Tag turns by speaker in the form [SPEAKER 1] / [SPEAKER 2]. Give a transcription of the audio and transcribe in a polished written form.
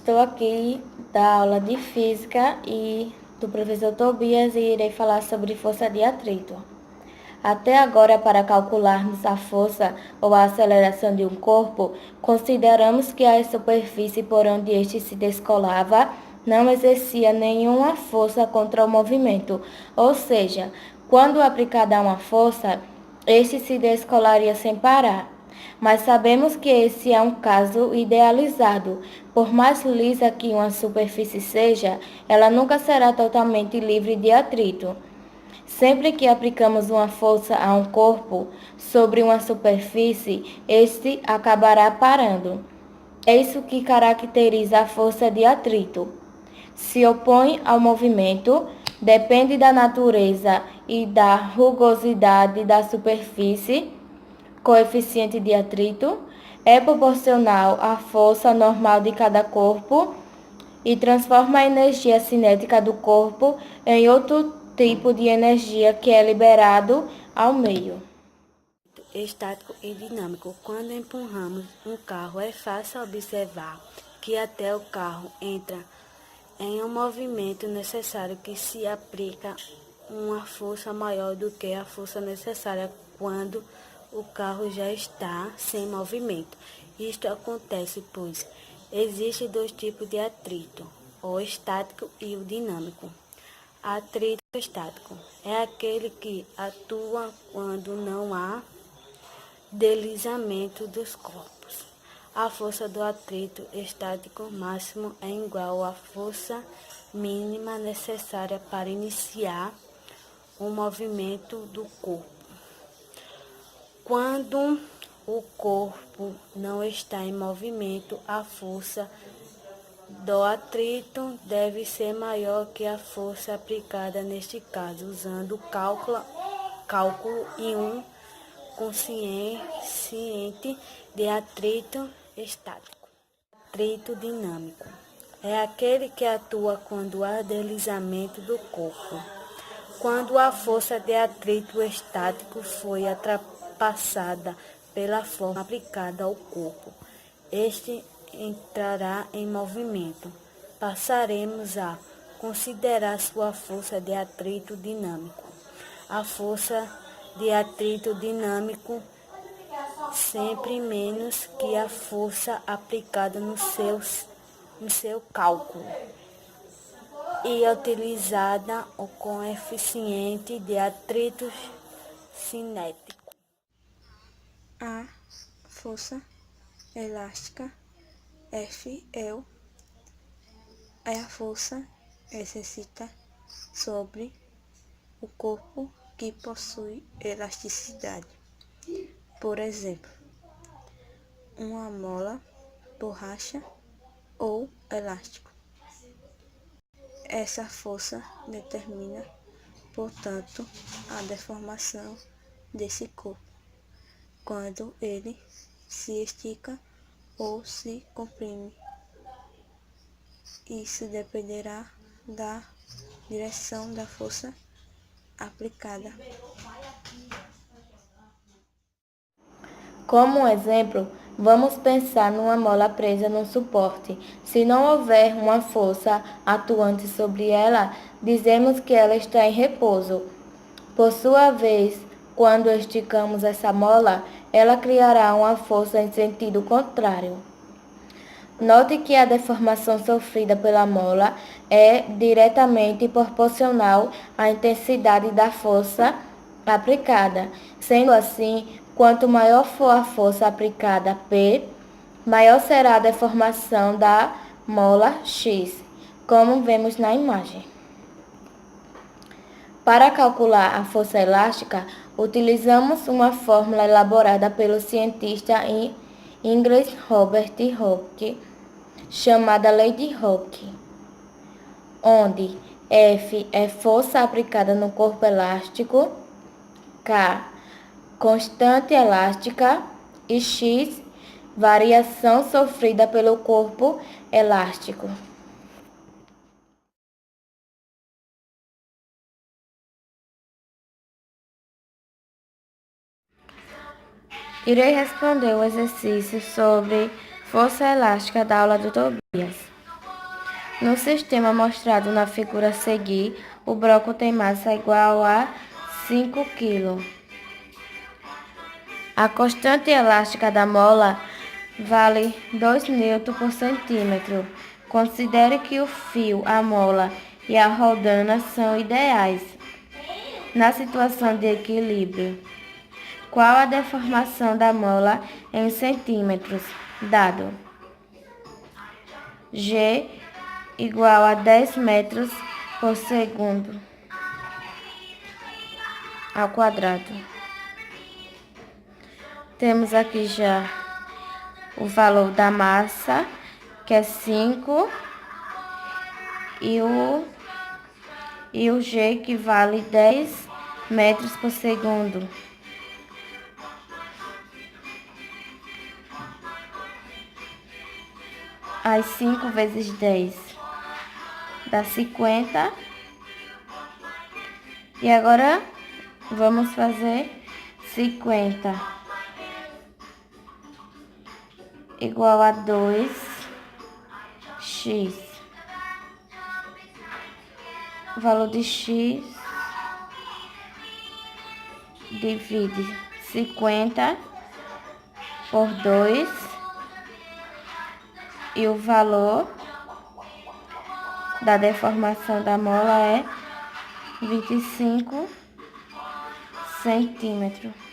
[SPEAKER 1] Estou aqui da aula de Física e do professor Tobias e irei falar sobre força de atrito. Até agora, para calcularmos a força ou a aceleração de um corpo, consideramos que a superfície por onde este se descolava não exercia nenhuma força contra o movimento, ou seja, quando aplicada uma força, este se descolaria sem parar. Mas sabemos que esse é um caso idealizado. Por mais lisa que uma superfície seja, ela nunca será totalmente livre de atrito. Sempre que aplicamos uma força a um corpo sobre uma superfície, este acabará parando. É isso que caracteriza a força de atrito. Se opõe ao movimento, depende da natureza e da rugosidade da superfície, coeficiente de atrito, é proporcional à força normal de cada corpo e transforma a energia cinética do corpo em outro tipo de energia que é liberado ao meio.
[SPEAKER 2] Estático e dinâmico. Quando empurramos um carro, é fácil observar que até o carro entra em um movimento necessário que se aplica uma força maior do que a força necessária quando o carro já está sem movimento. Isto acontece pois existem dois tipos de atrito, o estático e o dinâmico. Atrito estático é aquele que atua quando não há deslizamento dos corpos. A força do atrito estático máximo é igual à força mínima necessária para iniciar o movimento do corpo. Quando o corpo não está em movimento, a força do atrito deve ser maior que a força aplicada neste caso, usando cálculo e um coeficiente de atrito estático. Atrito dinâmico é aquele que atua quando há deslizamento do corpo. Quando a força de atrito estático foi ultrapassada pela força aplicada ao corpo, este entrará em movimento. Passaremos a considerar sua força de atrito dinâmico. A força de atrito dinâmico sempre menos que a força aplicada no seu cálculo e utilizada o coeficiente de atrito cinético.
[SPEAKER 3] A força elástica F é a força exercida sobre o corpo que possui elasticidade. Por exemplo, uma mola, borracha ou elástico. Essa força determina, portanto, a deformação desse corpo quando ele se estica ou se comprime. Isso dependerá da direção da força aplicada.
[SPEAKER 1] Como exemplo, vamos pensar numa mola presa num suporte. Se não houver uma força atuante sobre ela, dizemos que ela está em repouso. Por sua vez, quando esticamos essa mola, ela criará uma força em sentido contrário. Note que a deformação sofrida pela mola é diretamente proporcional à intensidade da força aplicada. Sendo assim, quanto maior for a força aplicada P, maior será a deformação da mola X, como vemos na imagem. Para calcular a força elástica, utilizamos uma fórmula elaborada pelo cientista inglês Robert Hooke, chamada Lei de Hooke, onde F é força aplicada no corpo elástico, K, constante elástica, e X, variação sofrida pelo corpo elástico. Irei responder o exercício sobre força elástica da aula do Tobias. No sistema mostrado na figura a seguir, o bloco tem massa igual a 5 kg. A constante elástica da mola vale 2 N por centímetro. Considere que o fio, a mola e a rodana são ideais na situação de equilíbrio. Qual a deformação da mola em centímetros? Dado G igual a 10 metros por segundo ao quadrado. Temos aqui já o valor da massa, que é 5, e o G, que vale 10 metros por segundo. Aí 5 vezes 10 dá 50. E agora vamos fazer 50 igual a 2x. O valor de x divide 50 por 2 e o valor da deformação da mola é 25 centímetros.